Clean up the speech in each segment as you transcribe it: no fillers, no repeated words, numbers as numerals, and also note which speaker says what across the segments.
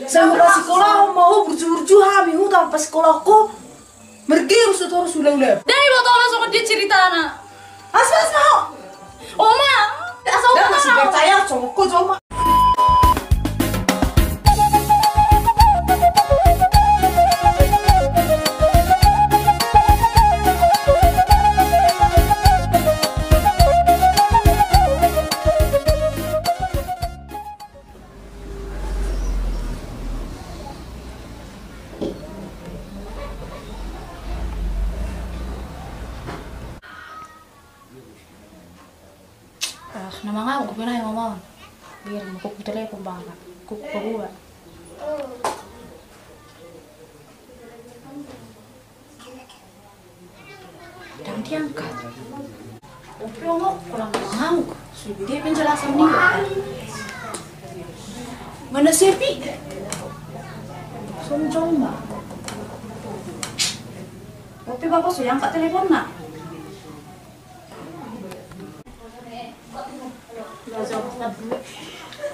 Speaker 1: Saya pas sekolah mau berju-berju hami hutang pas sekolahku. Mergi harus ulah-ulah.
Speaker 2: Dan ibu tahu langsung dia cerita anak.
Speaker 1: Asal mau.
Speaker 2: Oma, asal
Speaker 1: Dan
Speaker 2: oma
Speaker 1: masih percaya cuma.
Speaker 2: Nama nga ako pinay mama. Biar mo ko telepon baka. Ko pagua. Dan diangkat. Pero mo kurang mahang. Sudah dia penjelasan ni. Mana sepi? Somjong ba? Tapi bapak sudah angkat telepon nak.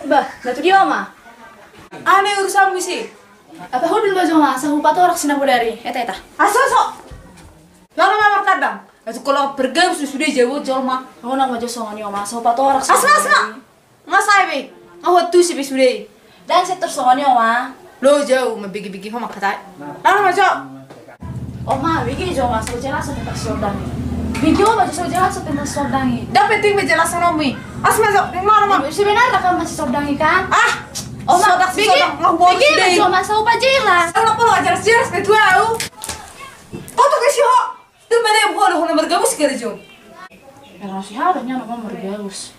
Speaker 2: Bah, natu dia mama.
Speaker 1: Aneh urusan misi.
Speaker 2: Apa ho dulu bajo mama, sahu pato orang sinabu dari. Eta.
Speaker 1: Asal. Lalu mama kadang. Itu kalau bergabung sudah jauh mah.
Speaker 2: Aku nak bajo songan mama, sahu pato orang.
Speaker 1: Asma. Ngasai be. Ngawat tuh sih sudah.
Speaker 2: Dan setor songan mama.
Speaker 1: Lo jauh membigi-bigi sama kata. Lalu macam.
Speaker 2: Oma, bigi jo mas, sahu jelas tentang sordang. Bigi mama sahu jelas tentang sordang.
Speaker 1: Dapat ting menjelaskan Omi. Asma jauh, yang mana mah?
Speaker 2: Sebenarnya kan masih sordang kan?
Speaker 1: Ah.
Speaker 2: Oma, bigi bajo mas, sahu pajelas.
Speaker 1: Kalau perlu jelas betul aku. Kau tuh kasih ho. Tuh mana yang boleh bergabung sekali jo.
Speaker 2: Kalau sih harusnya nama bergaus.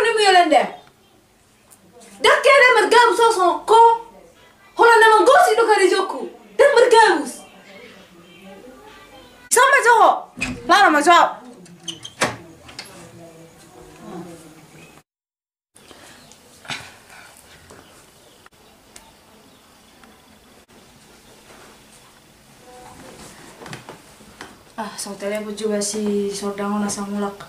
Speaker 1: Ni mu yelende. Dak kere bergabung so ko. Hola nama gosi do kare joku. Dan bergabung. Sama jo. Lana ma jo.
Speaker 2: Sau telepon juga si sordang ona samulak.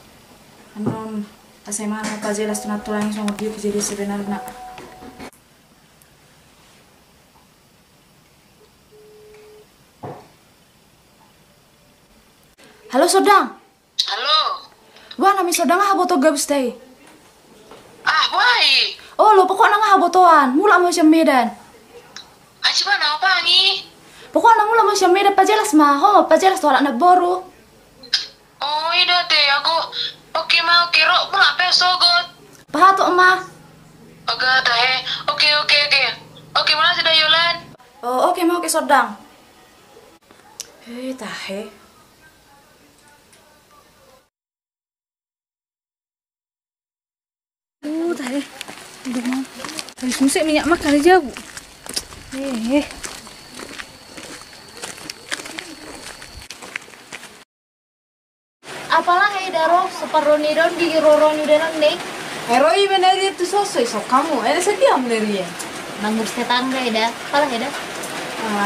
Speaker 2: Anon, asai mana pa jelas tunat tulang sama dia jadi sebenarnya. Halo sordang.
Speaker 3: Halo.
Speaker 2: Wah nami sordang haboto gabus teh.
Speaker 3: Baik.
Speaker 2: Oh lo pokoknya habotoan, mula mau siam Medan.
Speaker 3: Coba apa nih?
Speaker 2: Pokoknya mula mau siam Medan pa jelas mah, ho pa jelas tolak nak boru.
Speaker 3: Oh iya deh, aku oke mau kira pula pesogot.
Speaker 2: Pahato emah.
Speaker 3: Oke deh, oke. Oke mana sudah Yulan?
Speaker 2: Oh oke mau ke sordang. Hei tahe. Tahe. Aduh mah. Habis musik minyak makan aja bu. Apalah daro separuh don di roroni dan nek.
Speaker 1: Heroi beneri itu sosok kamu. Ada sedia beneri ya.
Speaker 2: Nanggur tetangga Apalah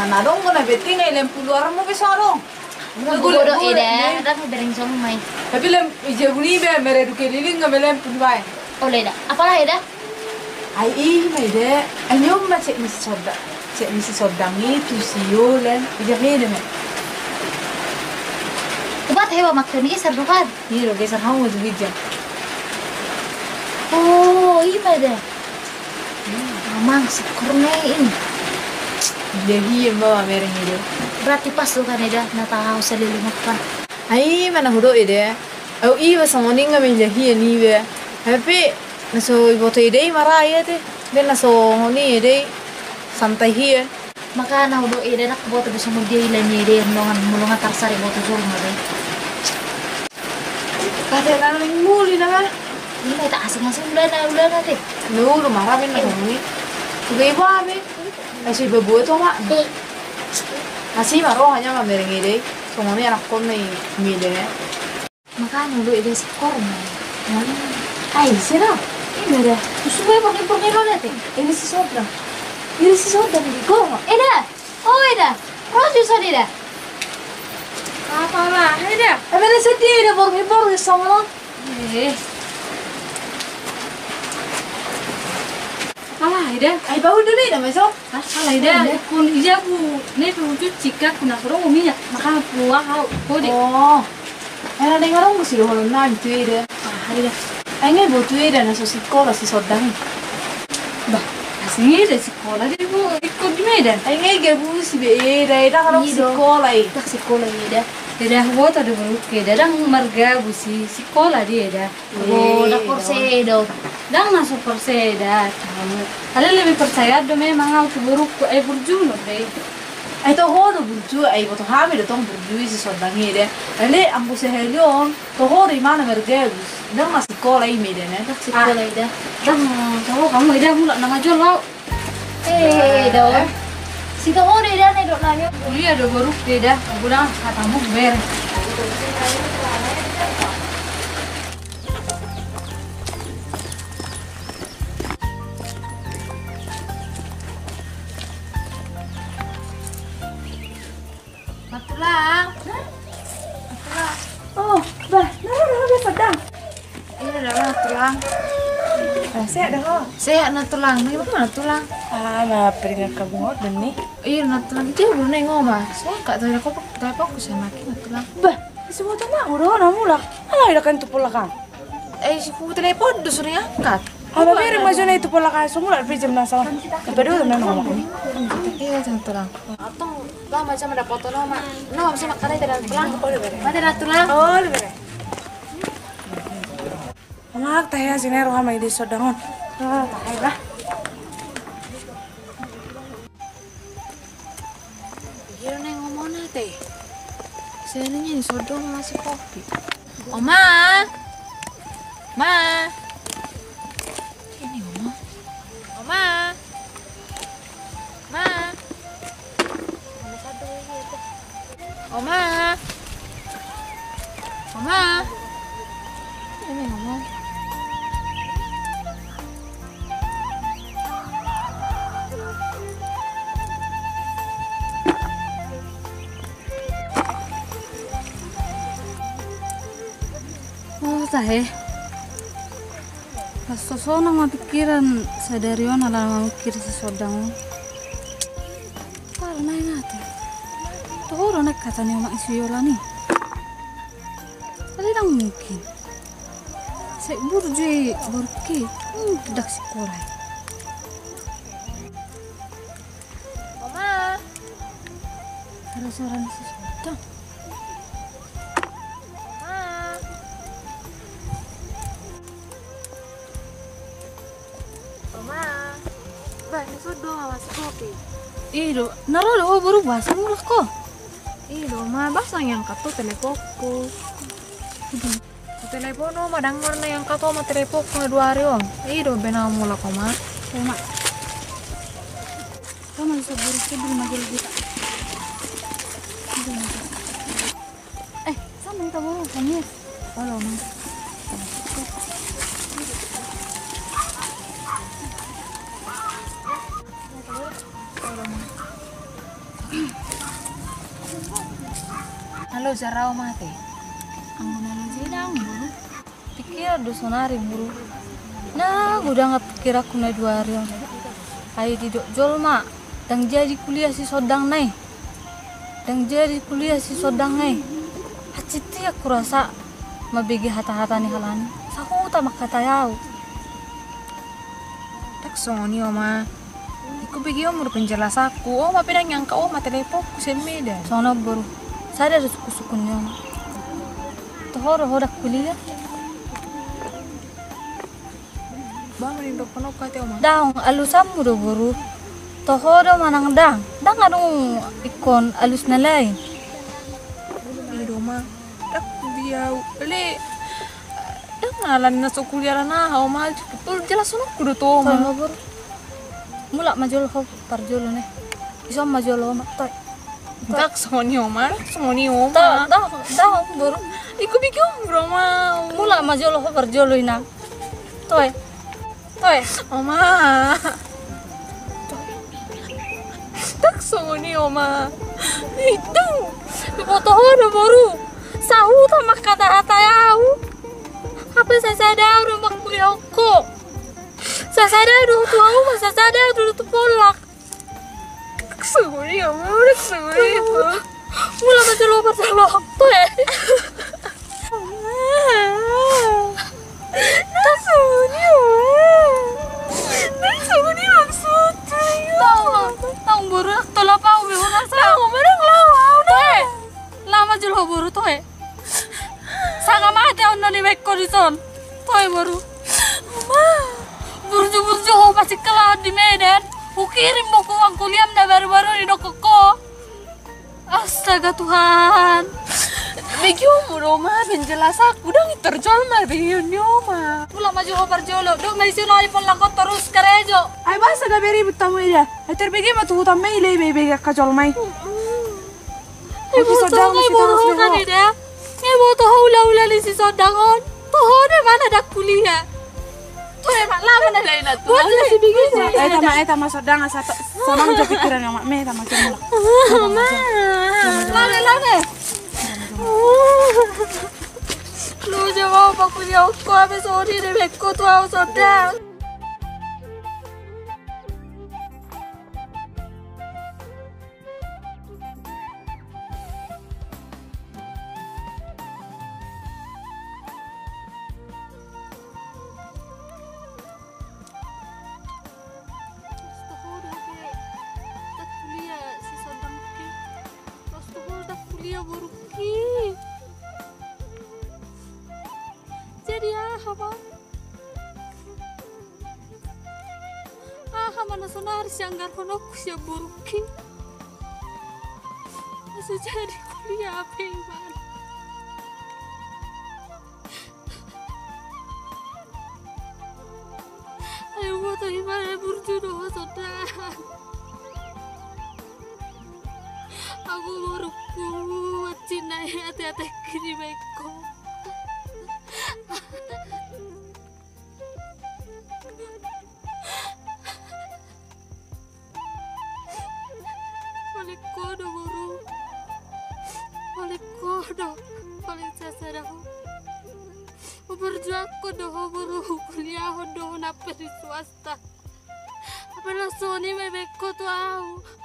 Speaker 1: Nah dong kena beting ngai lem puluhan mau besarong.
Speaker 2: Bodoh dan bereng somai.
Speaker 1: Tapi lem ijabuni be mere duke lilin nggak lem puluhan.
Speaker 2: Oleh apalah
Speaker 1: Ai mai de. Anyom ma cek misi sodang itu siolen. Ijabni deh.
Speaker 2: Buat hewa maksudnya serbukan.
Speaker 1: Iya, geser kamu tuh bija.
Speaker 2: Oh, iya deh. Mamang sekurnein.
Speaker 1: Jadi bawa mereng itu.
Speaker 2: Berarti pas tuh kan nak tahu saya makan.
Speaker 1: Ai mana hudo ide. Au iya samoni nggak menjahi ni be. Tapi naso ibu tu ide marah ya teh. Dan naso ngoni ide santai hiya.
Speaker 2: Maka na hudo ide nak buat bisa mudia ilan ide mulungan tarsari buat jual made.
Speaker 1: Kata nana muli nama.
Speaker 2: Ini tak asing-asing udah nanti.
Speaker 1: Lu marah ben nak ngoni. Tugai babe. Masih bebuat tu mak. Masih marah hanya nggak mereng ide. Samoni anak kon nih mide.
Speaker 2: Maka hudo ide skor mah.
Speaker 1: Ai sira.
Speaker 2: Ini dah. Supaya pakai nanti.
Speaker 1: Ini si sodra.
Speaker 2: Ini si soda di gong. Eda. Roju sadida.
Speaker 1: Apalah, eda. Emang sedih dah borong sama lo.
Speaker 2: Alah, ida.
Speaker 1: Ay bau dulu dah masuk.
Speaker 2: Alah, ida. Kun ija ku ne pu cuci ka kuna kuro minyak makan puah kau. Kode.
Speaker 1: Oh. Era dengar orang sih orang nang tu ida.
Speaker 2: Ah, ida.
Speaker 1: Ay ngai buat tu ida na so sekolah si sodang.
Speaker 2: Bah, asing ida sekolah dia bu ikut di Medan.
Speaker 1: Ay ngai gabu si be ida kalau sekolah i.
Speaker 2: Tak sekolah ida. Ida buat ada baru ke ida marga busi sekolah dia ida. Oh, dah kursi do. Dah masuk kursi ida. Kamu. Kalian lebih percaya do memang aku baru berjuno deh.
Speaker 1: Ay to ho do burju ay boto hami do tong burju si sodang ida. Ale ambu sehelion to ho do imana mergebus. Dah masih sekolah i Medan ya.
Speaker 2: Sekolah ida. Tahu kamu ida mula nama jual lau. Do. Si to ore ida ne do nanya. Kuliah do baru ke ida. Udah katamu ber.
Speaker 1: Matulang.
Speaker 2: Oh, bah, nah dia sedang.
Speaker 1: Iya dah tulang.
Speaker 2: Sehat dah kau.
Speaker 1: Sehat na tulang. Ni mana tulang?
Speaker 2: Ah, nah peringat kamu dan nih.
Speaker 1: Iya na tulang dia belum nengok mas. Saya kat tahu aku dah fokus sama na tulang.
Speaker 2: Bah, semua tanah udah namu lah. Alah ida kan tu pola kan.
Speaker 1: Si ku telepon tu suruh angkat.
Speaker 2: Apa biar maju na itu pola kan semua lebih jam nasa. Tapi dulu memang aku.
Speaker 1: Iya jangan tulang. Atau lah macam ada foto nama. No bisa makan aja dan tulang. Ada na tulang.
Speaker 2: Oh, lebih. Anak teh sini roh sama ide sodangon. Ah, teh lah.
Speaker 1: Iya neng ngomong nate. Saya nanya ni sodong masih kopi. Oma, ma. Ini oma. Oma, ma. Oma, oma. Ini ngomong.
Speaker 2: Oh, teh. Pas sosona mah pikiran sadarion ala mikir sesodang. Karena ingate. Tuh orang nak katanya mak isiola nih. Kali dang mungkin. Saya burje burki, dak sekolah.
Speaker 1: Oma.
Speaker 2: Ada suara sesodang.
Speaker 1: Bah, ini sudah masih kopi.
Speaker 2: Iyo, naro do baru bahasa mulak ko.
Speaker 1: Iyo, ma basa yang kato teleponku. Telepon no madang warna yang kato ma teleponku dua hari om. Iyo, benang mula ko ma.
Speaker 2: Sama. Kamu bisa buruk sebelum magil kita. Sama kita bawa kami. Halo, ma.
Speaker 1: Halo, Zarau mate.
Speaker 2: Ang nana sidang buru. Pikir dosonari buru. Nah, udah nggak pikir aku na 2 hari. Ayo di jol mak. Dan jadi kuliah si sodang nai. Dan jadi kuliah si sodang nai. Haciti aku rasa mabigi hata-hata nih halani. Saku tak makata yau.
Speaker 1: Tak soni oma. Iku bigi om penjelas aku. Oh, ma pinang yang kau ma teleponku sen Medan.
Speaker 2: Sono buru. Saya ada suku-sukunya mak. Tohoro hodak kuliah.
Speaker 1: Bang rin dok panok kate oma.
Speaker 2: Daung alusamu do buru. Tohoro manang dang. Dang anu ikon alus na lain.
Speaker 1: Iyo ma. Tak biau. Le. Dak ngalan na so kuliah na ha oma. Betul jelas sunok kudu to oma.
Speaker 2: Sono buru. Mula majol ho parjolo nih. Iso majol ho mak toy.
Speaker 1: Tak soni oma. Soni oma.
Speaker 2: Dah buru.
Speaker 1: Iku bigi om bro ma.
Speaker 2: Mula majol ho parjolo ina. Toy.
Speaker 1: Oma. Tak soni oma. Itu.
Speaker 2: Foto ho buru. Sahu ta makata atayau. Apa saya sadar mak kuliah ko. Saya sadar do tuang masa ada dulu tuh polak.
Speaker 1: Suguri ya, udah suguri.
Speaker 2: Mula baca lupa salah apa ya?
Speaker 1: Suguri maksudnya.
Speaker 2: Tahu baru tolak pau behonan sa.
Speaker 1: Tahu mana ngelawan.
Speaker 2: Toh, lama jual baru toh. Sangat mati orang ni beko di son. Toh baru. Burju-burju ho pasti kelah di Medan. Kirim buku uang kuliah baru-baru di Dokoko. Astaga Tuhan.
Speaker 1: Begio muroma penjelas aku udah terjol mar begio nyoma.
Speaker 2: Mula maju over jolo. Dok mari sino ali pon langkot terus karejo.
Speaker 1: Ay basa da beri butamu ida. Ay terbegi matu hutam mai le bebe kajol mai.
Speaker 2: Ibu sodang ni bodoh kan ida. Ibu tu haula ni si sodangon. Tuh de mana dak kuliah. Tuh emak lama dah lain tu. Buat si bigi.
Speaker 1: Eta ma sodang asa sama jo pikiran yang mak me ta macam
Speaker 2: Mama. Lale. Lu jawab aku dia aku habis sorry deh beko tu aku sodang. Jadi apa? Mana sonar sianggar honok siya buruki. Masih jadi kuliah apa yang mana? Ayo buat gimana berjodoh saudara. Aku baruku Cina hati-hati kiri baikku. Balik kodo baru, balik kodo, balik sasar aku. Berjuang kodo baru kuliah kodo napa di swasta. Apa lo Sony bebekku tuh aku.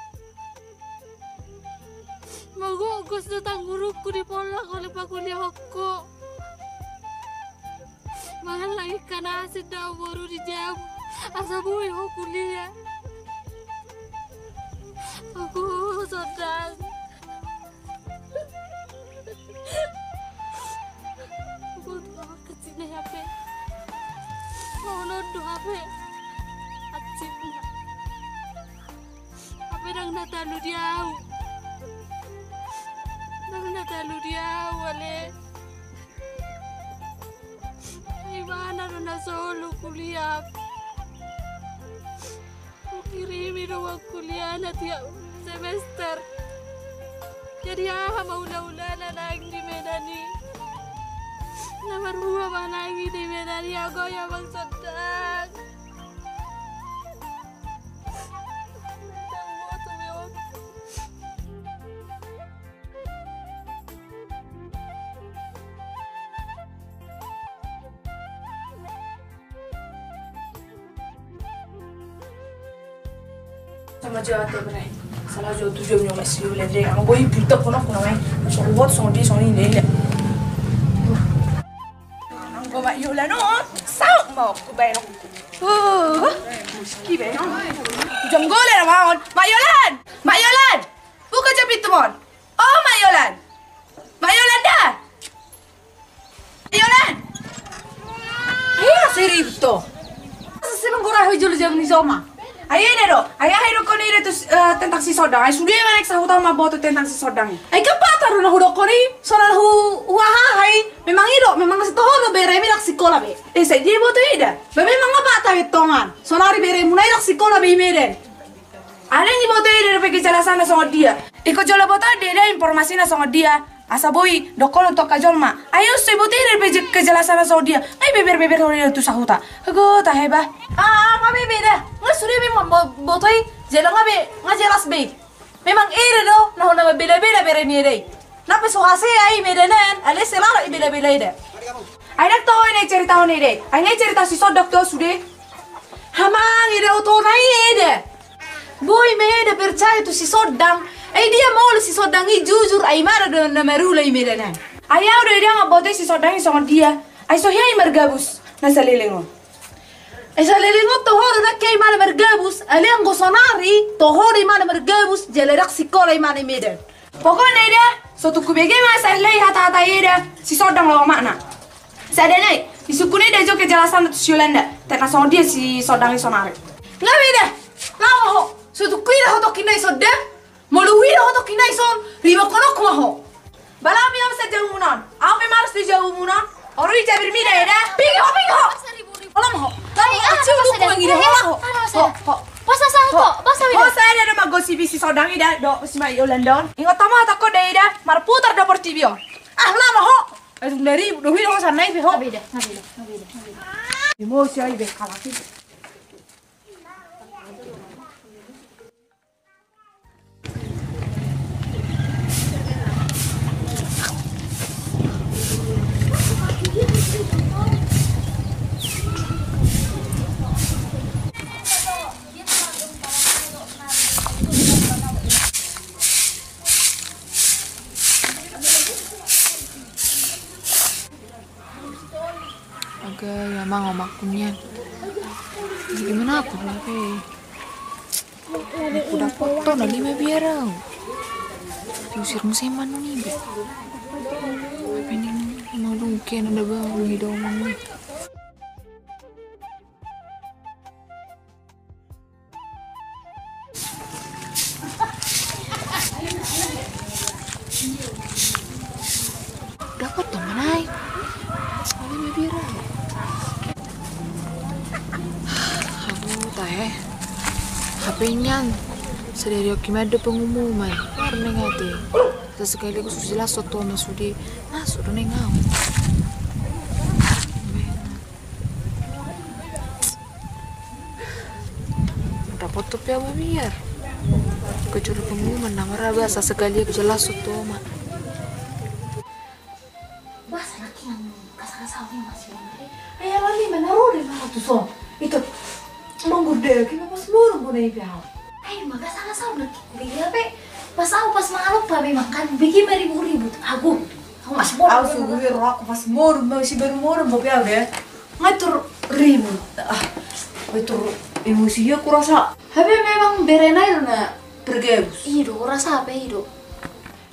Speaker 2: Magugos na tangguruku di polak oleh pak kuliah aku. Mahal lagi karena asid dah baru di jam. Asa boy ho kuliah. Aku sedang. Aku tuh kecil HP. Mau nodo HP. Acim. HP dang natalu dia. Natalu dia wale. Gimana na solo kuliah? Kirimi doang kuliah na tiap semester. Jadi maula-ula na lagi di Medani. Nomor dua mana lagi di Medani aku ya bang sedang.
Speaker 1: Sama Jawa Tengah, salah jauh tujuh punya masih boleh deh. Aku boleh buta pun aku namai. Soal buat sondi ini le. Aku mak yulah no, sao mau aku bayar. Meski bayar. Jangan golek ramon. Mak Yolan, buka jepit temon. Oh Mak Yolan dah. Mak Yolan. Seri betul. Sebelum korang hujul jam ni sama. Ayah hero koni itu tentang si sodang. Ay sudah mana eksah utama bawa tentang si sodang. Ay kepa taruh na hudok koni. Soal hai. Memang ngasih tahu lo bere mi lak sekolah be. Saya dia bawa tu ida. Memang apa tahu tongan. Sonari bere mulai lak sekolah be meren. Ada yang bawa tu ida pergi jelasan sama dia. Ikut jual bawa tu dia informasinya sama dia. Asa boy dokol untuk kajol ma. Ayo saya bawa tu ida pergi kejelasan sama dia. Ay beber koni itu sahuta. Aku tak hebat. Kami beda. Nggak sudah memang botoi jelang nggak jelas be. Memang do nah nama beda-beda bere ni deh. Napa sohase ai medanan, ale selara beda-beda ide. Ai nak tahu ini cerita ni deh. Ai cerita si sodok tu sudah. Hamang ida utona ida. Boy meda percaya tu si Sodang. Dia mau si Sodang ini jujur ai mara dan namarula imeda nan. Ayah udah dia ngabote si Sodang sama dia. Ai so hiai mergabus na salilingo. Salilingo tohoro na kay mana mergabus. Aliang gosonari tohoro mana mergabus jelerak si kola mana imeda. Pokoknya ida so tu kubege masa lei hata ida si Sodang lawa makna. Sadane isukune ida jo kejelasan tu Yolanda. Tena sama dia si Sodang sonari. Ngawi dah. Lawa ho. So tu kuira ho to kinai Sodang. Moluhira ho to kinai son. Riba kono kumaho. Balami am sa jawumunan. Ame maras di jawumunan. Ori jabir mi ida. Pingo. Olam ho. Lawa ho. Ciu ko ngire ho. Ho.
Speaker 2: Basa sa to, basa
Speaker 1: Oh, saya ada magosibi si Sodang ida do si mai Yolanda. Ingat tama tako de ida marputar do portibio. Lama ho. Dari duhi ho sanai be ho.
Speaker 2: Nabida.
Speaker 1: Emosi ai be kalaki.
Speaker 4: Agak ya mang omakunya. Gimana aku be? Aku udah foto na lima biarau. Diusir musiman nih be. Apa ini mau dungkin ada bau hidung nih. Dapat tuh manai. Lima biarau. HP-nya sedari ada pengumuman karena ngate sesekali aku sudah jelas soto masudi sudah nengau dapat tuh ya biar kecuali pengumuman nama raba sesekali aku jelas soto mak
Speaker 2: Wah, laki yang kasar-kasar ini masih ada.
Speaker 1: Ayah lali menaruh di mana tuh so? Itu menggede, kita pas burung pun ibu.
Speaker 2: Ayo, maka sama-sama udah bikin apa? Pas aku pas malam pak memang kan bikin ribut-ribut. Aku masih bodoh.
Speaker 1: Aku sudah aku pas burung masih baru burung bobi deh. Ngatur ribut. Ngatur emosi ya kurasa. Tapi memang berenai na bergebus.
Speaker 2: Iya, aku rasa apa itu?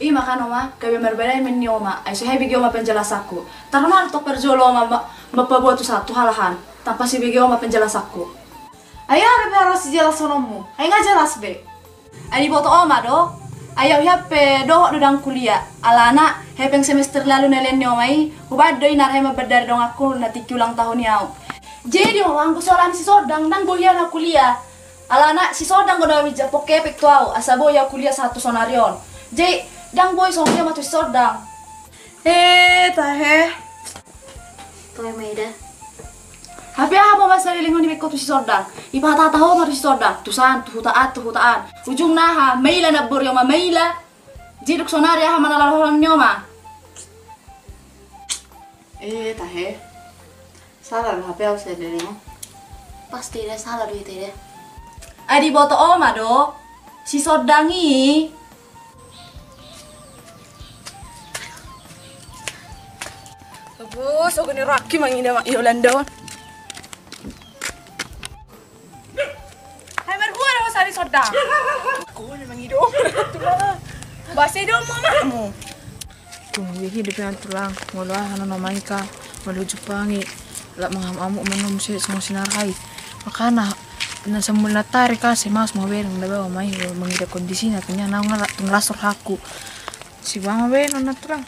Speaker 1: Iya makan oma, kami berbeda menni oma. Aisyah hai bigi oma penjelas aku. Taruna tok perjolo oma bapak buat satu halahan. Tanpa si bigi oma penjelas aku. Ayah harus jelas sonomu. Ayah nggak jelas be. Ayah boto oma do. Ayah hape do dudang kuliah. Alana hepeng semester lalu nelen ni omai. Ubah do inar hema berdari dong aku nanti ulang tahun yau. Jadi oma aku soalan si Sodang dan boya na kuliah. Alana si Sodang goda wija pokepek tuau. Asa boya kuliah satu sonarion. Jadi dang boy soalnya matu si Sodang. Tahe.
Speaker 2: Tuh Maida.
Speaker 1: Habi mau masa lilingon di tu si Sodang. Iba tahu matu si Sodang. Tusan tuhutaan. Ujung naha maila na bor yoma maila. Jiduk sonari ha mana lalohon nyoma. Tahe. Salah lah habi saya lilingon.
Speaker 2: Pasti deh salah duit deh.
Speaker 1: Adi boto oma do. Si Sodang ini so gini raki mangina mak Yolanda. Hai merhua dah sari Sodang. Aku ni mangido. Bahasa do mamamu.
Speaker 4: tunggu hidup yang tulang ngolo hana namai ka ngolo Jepangi la mangamu manum se sama sinar hai makana na semula tarik ka se mas mau ber ngada mai mangida kondisi na kanya na nglasor haku si bang we nona tulang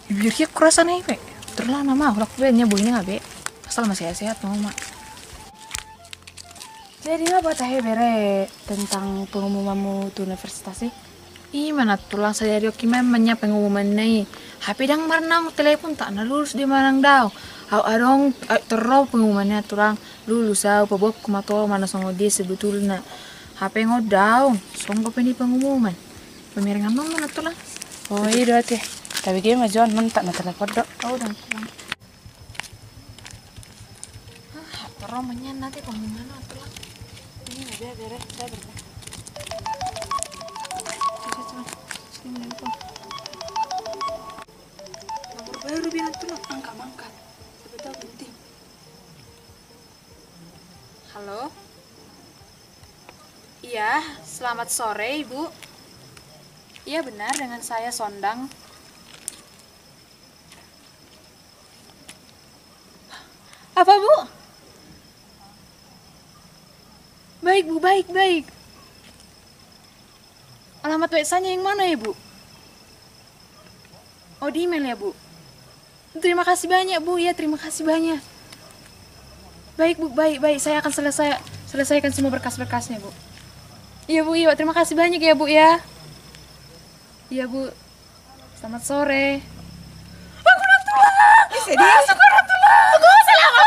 Speaker 4: bibir kia kurasa nih pe terlah nama aku nya boy nya be asal masih sehat mama.
Speaker 1: Jadi apa tahe bere tentang pengumumanmu di universitas sih?
Speaker 4: Mana tulang saya dari memangnya pengumuman nih. HP dang marnang telepon tak na lulus di manang daw. Aw adong terro pengumumannya tulang lulus aw pabok kumato mana songo dia sebetulnya. HP ngodaw songo peni pengumuman. Pemiringan mana tulang.
Speaker 1: Oh iya teh. Tapi dia majuan mentak na telepon dok.
Speaker 4: Oh dan tulang. HP Terus menyen nanti kamu mana tuh?
Speaker 1: Ini ada beres, saya berapa?
Speaker 4: Sini nelpon.
Speaker 1: Nomor baru bilang tuh angkat. Sebentar penting.
Speaker 4: Halo? Iya, selamat sore Ibu. Iya benar, dengan saya Sondang. Apa Bu? Baik Bu, baik. Alamat WhatsApp-nya yang mana ya Bu? Oh di email ya Bu? Terima kasih banyak Bu, ya terima kasih banyak. Baik Bu, baik. Saya akan selesaikan semua berkas-berkasnya Bu. Iya Bu, iya terima kasih banyak ya Bu ya. Iya Bu, selamat sore. Aku udah tulang. Aku udah tulang. Aku selamat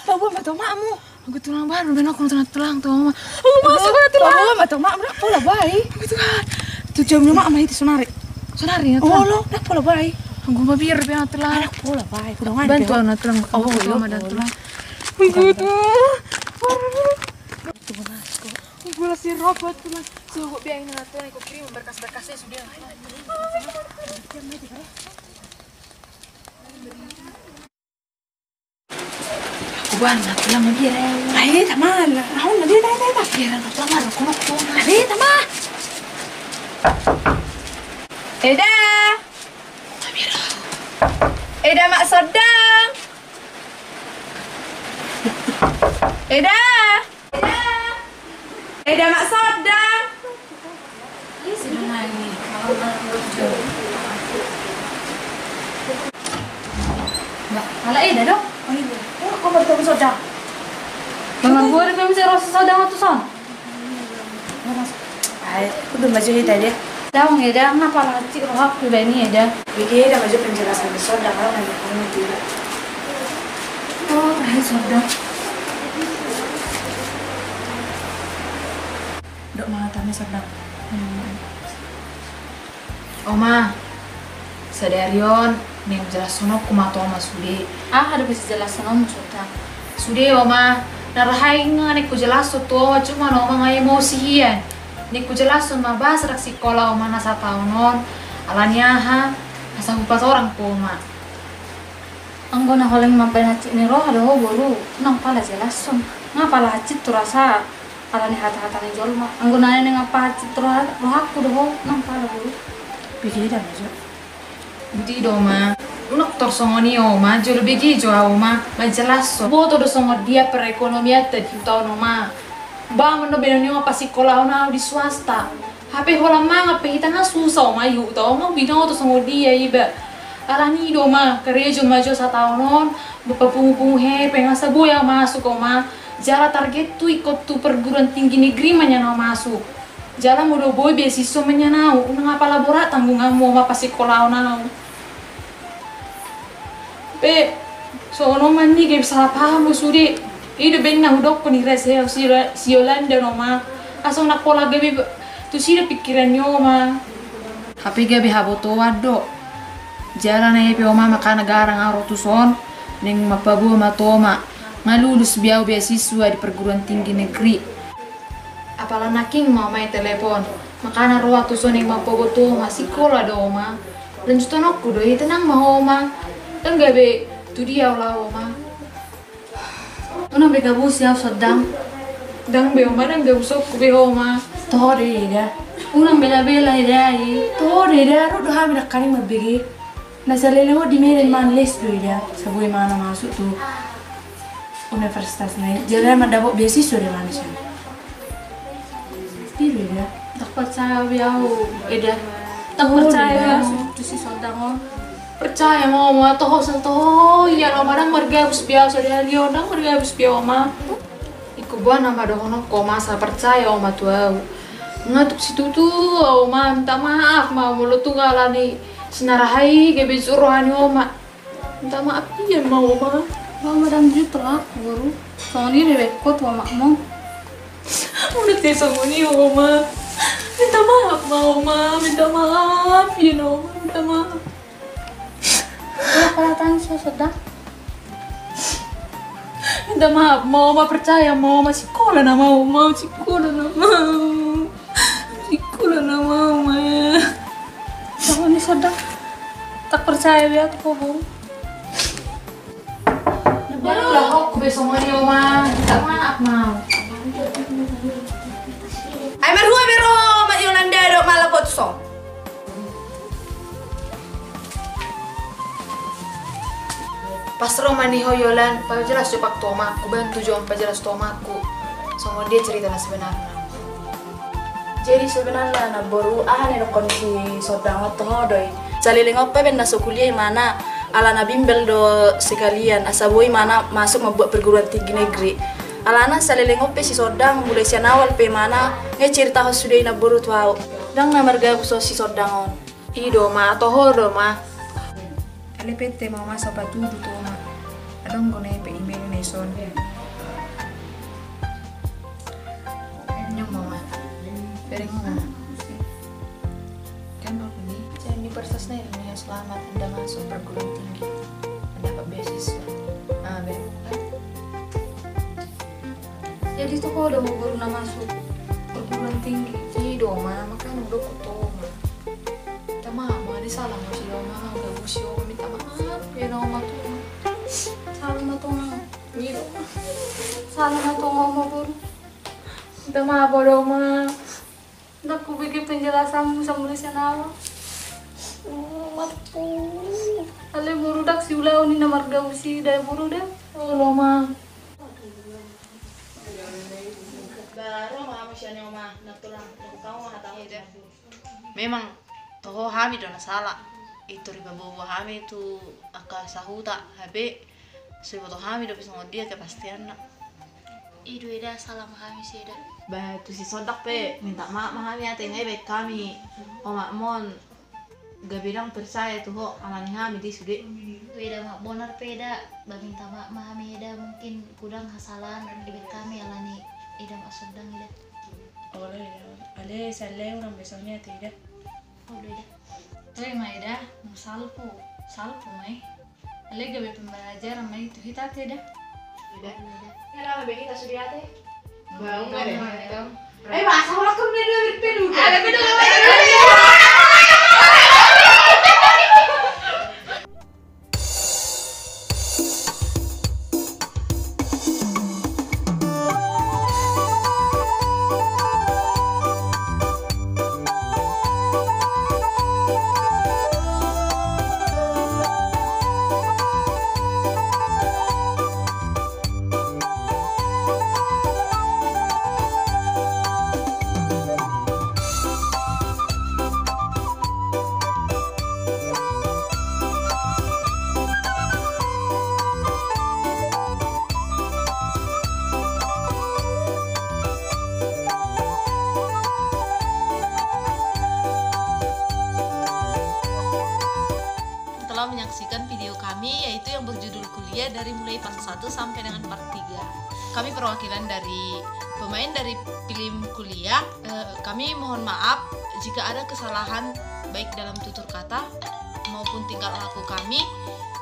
Speaker 1: Bawa atau makmu?
Speaker 4: Aku tulang baru, dan aku tulang tuh mama. Aku masuk ke tulang.
Speaker 1: Bawa atau mak berapa lah baik?
Speaker 4: Gitu kan.
Speaker 1: Tuh jamnya mak mah itu sonari.
Speaker 4: Sonari ya
Speaker 1: Oh
Speaker 4: tulang.
Speaker 1: lo, berapa lah baik?
Speaker 4: Aku mau biar tulang.
Speaker 1: Pola baik, udah nggak
Speaker 4: Bantu anak tulang.
Speaker 1: Oh,
Speaker 4: Aku
Speaker 1: iya,
Speaker 4: mama dan
Speaker 1: boleh.
Speaker 4: tulang.
Speaker 1: Gitu.
Speaker 4: Gue lagi robot tulang. Gue biarin anak tulang. Aku kirim berkas-berkasnya sudah. Aku banget tulang dia.
Speaker 1: Ay, tama lah. Ako na di, tayo.
Speaker 4: Biar anak tulang ada kono.
Speaker 1: Ay, tama. Eda. Eda mak Sodang. Eda. Eda mak Sodang.
Speaker 2: Ini sudah nangis. Mbak, malah Eda dong.
Speaker 1: Oh iya. Oh, kau baru tahu Sodang.
Speaker 2: Memang gue udah bisa rasa saudara tuh son.
Speaker 1: Ay, udah maju tadi.
Speaker 2: Daung Eda, kenapa lah cik rohak pribadi Eda?
Speaker 1: Bikin ada maju penjelasan di Sodang. Kalau nanya kamu tidak.
Speaker 2: Oh, terakhir saudara.
Speaker 1: Dok malah tanya Sodang.
Speaker 4: Oma, sadarion, nih jelas sono kumato Oma sude.
Speaker 2: Ada bisa jelasin om saudara.
Speaker 4: Sude Oma, narahai nih ku jelas tuh Oma cuma Oma nggak emosi hian. Nih ku jelas mah bahas rak sekolah Oma nasa tahunon, alanya ha, asa hupat orang po Oma.
Speaker 2: Anggo na holing mampay na cik ni roh ada ho bolu. Nang pala jelas son. Nga pala cik tu rasa ala ni hata-hata ni jolma. Anggo na ni ngapa cik tu rohak ku doh nang pala bolu.
Speaker 1: Bikin ada maju.
Speaker 4: Hindi do ma. Unak torsongoni Oma, jolo begi jo Oma, majelas so. Boto do songo dia perekonomian tadi tau no ma. Ba mano benoni Oma pasi sekolah na di swasta. Hape hola manga pe hitanga susah Oma yu tau Oma bidang to songo dia iba. Alani do ma, kerja jo maju sa tahunon, bepapungu-pungu he, pengasa boya masuk Oma. Jala target tu ikut tu perguruan tinggi negeri manyana masuk. Jala mudo boy beasiswa menyanau, unang apa labora tanggung kamu Oma pasi sekolah nau. Pe, sono mandi kayak salah paham sudah. Ini benna hudok ko ni res si Yolanda Oma. Asong nak pola gabi tu sih pikiran Oma. HP gabi haboto wado. Jalan na pe Oma maka negara ngaro tu son. Neng mapabu ma Toma. Ngalulus biau beasiswa di perguruan tinggi negeri. Apalah naking mau main telepon. Makana roa tu son neng mapabu tu masih sekolah do Oma. Dan juta nokku do tenang mau Oma. Dan gabe tu dia ulah Oma.
Speaker 2: Unang begabu siya sadang.
Speaker 4: Dang be Oma dang gak usok ku be Oma.
Speaker 1: Toh deh dah.
Speaker 2: Unang bela-bela Eda ay.
Speaker 1: Toh deh dah. Ro dah hamil kali mabigi. Nasa lele mo di meron man les do dah. Sabuy mana masuk tu universitas na. Jalan madabo beasiswa di mana siya. Tiru dah.
Speaker 2: Tak percaya biau Eda. Tak percaya tu si sadang oh.
Speaker 4: Percaya mau Oma toho iya lo madang marga habis biasa dari odang marga habis biasa Oma. Iku buah nama dohono ko masa percaya Oma tuau. Ngatuk situ tuh Oma minta maaf mau mulut tuh galani sinarahai gebe suruhani Oma. Minta maaf iya mau Oma.
Speaker 2: Bang madam juta aku baru. Soalnya dia rekod wa makmu.
Speaker 4: Udah tesongoni Oma. Minta maaf mau Oma, minta maaf iya Oma, minta maaf.
Speaker 2: Apa tanya saya sedang?
Speaker 4: Udah mau percaya, mau sekolah na mau sekolah na mau. Sekolah na mau ya. Kamu ini sedang tak percaya lihat kok, Bu. Barulah aku besok mau Oma. Tak maaf mau.
Speaker 1: Ay marhua bero mak Yolanda do malapot so.
Speaker 4: Pas Roma nih Yolan, pajelas cepak toma aku bantu jom pajelas tomaku. Sama dia cerita sebenarnya.
Speaker 5: Jadi sebenarnya na baru ane kondisi sodang atau hodoi. Saliling apa benda kuliah mana ala na bimbel do sekalian asaboi mana masuk membuat perguruan tinggi negeri. Alana saliling apa si sodang mulai sian awal pe mana cerita sudah na baru tahu. Dang na marga si sodang on.
Speaker 4: Ido ma atau hodo ma.
Speaker 1: Ale pete mau masuk batu tu ma. Adong gone pe email ni son.
Speaker 4: Nyong mama. Piring mama. Kan aku nih, saya universitasnya Indonesia selamat Anda masuk perguruan tinggi, mendapat beasiswa. Ah, benar kan?
Speaker 2: Jadi tuh kok udah mau baru masuk perguruan tinggi.
Speaker 4: Ido ma, makanya udah kuto ma. Minta maaf, ma ada salah ma si Oma, udah busi Oma minta maaf. Ya Oma tuh.
Speaker 2: Salah na tuh Ido. Salah na tuh ngomong baru.
Speaker 4: Minta maaf bodoh ma.
Speaker 2: Udah aku bikin penjelasanmu sama tulisan awal. Matu. Ale buru dak si ulah ni namar gausi dari buru dah.
Speaker 4: Oh ma.
Speaker 5: Baru mah masih oma natulang tahu mah tahu.
Speaker 6: Memang toho hami dona salah itu riba bawa hami itu aka sahuta habe sebab toho hami do bisa dia kepastian nak
Speaker 2: Idu ida salah kami sih ida.
Speaker 6: bah tu si sodak pe minta maaf hami ate ngai kami oma mon gak bilang percaya tuh ho amani hami di sude
Speaker 2: Weda mak bonar peda baginta mak mahami ida mungkin kurang hasalan di kami alani ida mak sedang ida.
Speaker 5: Oleh ale saleh orang besoknya tidak.
Speaker 2: Oh ida. Tuh mah ida salpu mai. Ale gawe pembelajaran mai itu kita tidak.
Speaker 6: tidak
Speaker 5: Ya lama bagi kita sudah teh.
Speaker 6: bang
Speaker 1: Masa orang kau ni duit pelu.
Speaker 6: telah menyaksikan video kami yaitu yang berjudul kuliah dari mulai part 1 sampai dengan part 3. Kami perwakilan dari pemain dari film kuliah. Kami mohon maaf jika ada kesalahan baik dalam tutur kata maupun tingkah laku kami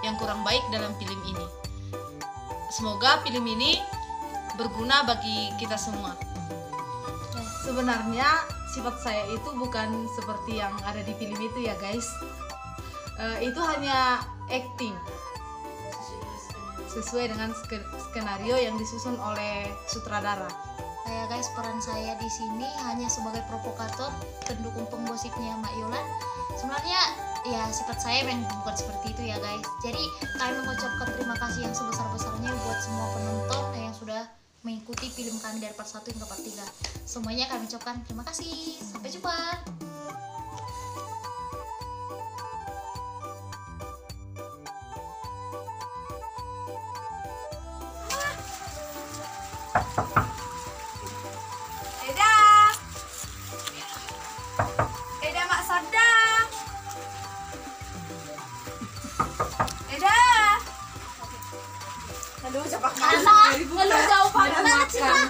Speaker 6: yang kurang baik dalam film ini. Semoga film ini berguna bagi kita semua. Sebenarnya sifat saya itu bukan seperti yang ada di film itu ya guys. Itu hanya acting sesuai dengan skenario yang disusun oleh sutradara.
Speaker 2: Ya guys, peran saya di sini hanya sebagai provokator pendukung penggosipnya Mak Yolan. Sebenarnya ya sifat saya memang bukan seperti itu ya guys. Jadi kami mengucapkan terima kasih yang sebesar-besarnya buat semua penonton yang sudah mengikuti film kami dari part 1 hingga part 3. Semuanya kami ucapkan terima kasih. Sampai jumpa.
Speaker 1: Eda mak Sada. Eda. Aduh, cepat
Speaker 2: Kalau jauh banget sih Pak.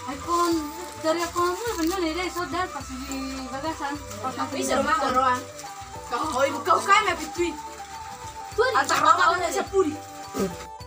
Speaker 2: Akun dari akun bener nih saudara pas di bagasan.
Speaker 1: Tapi seru mah doang. Kau ibu kau kan lebih tuh. Tuh, acara apa 10.